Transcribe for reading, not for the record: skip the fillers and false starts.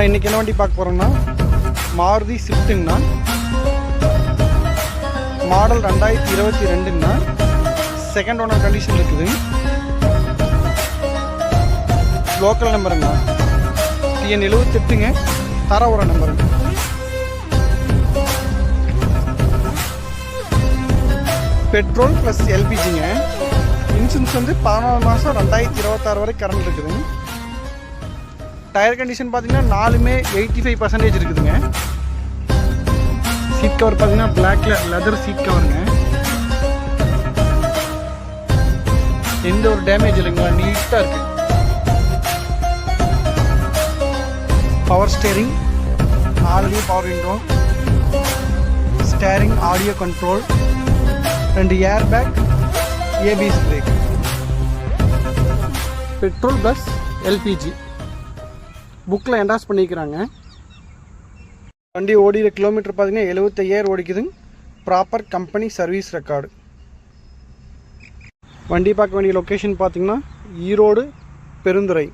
இன்றைக்கி என்ன வண்டி பார்க்க போகிறோம்னா மாருதி ஸ்விஃப்ட்டுங்கண்ணா. மாடல் 2022ங்கண்ணா. செகண்ட் ஓனர் கண்டிஷன் இருக்குது. லோக்கல் நம்பருங்கண்ணா. TN 78ங்க. தரவுற நம்பருங்க. பெட்ரோல் ப்ளஸ் LPGங்க. இன்சூரன்ஸ் வந்து 14 மாதம் 2026 வரை கரண்ட் இருக்குதுங்க. டயர் கண்டிஷன் பார்த்தீங்கன்னா 4மே 85% இருக்குதுங்க. சீட் கவர் பார்த்தீங்கன்னா பிளாக்ல லெதர் சீட் கவருங்க. எந்த ஒரு டேமேஜ் இல்லைங்களா, நீட்டாக இருக்கு. Power steering, 4 power window, steering audio control, 2 air bag, ABS brake. Petrol plus LPG புக்கில் என்டாஸ் பண்ணிக்கிறாங்க. வண்டி ஓடிற கிலோமீட்டர் பார்த்தீங்கன்னா 75,000 ஓடிக்குதுங்க. Proper company service record. வண்டி பார்க்க வேண்டிய லொக்கேஷன் பார்த்தீங்கன்னா ஈரோடு பெருந்துறை.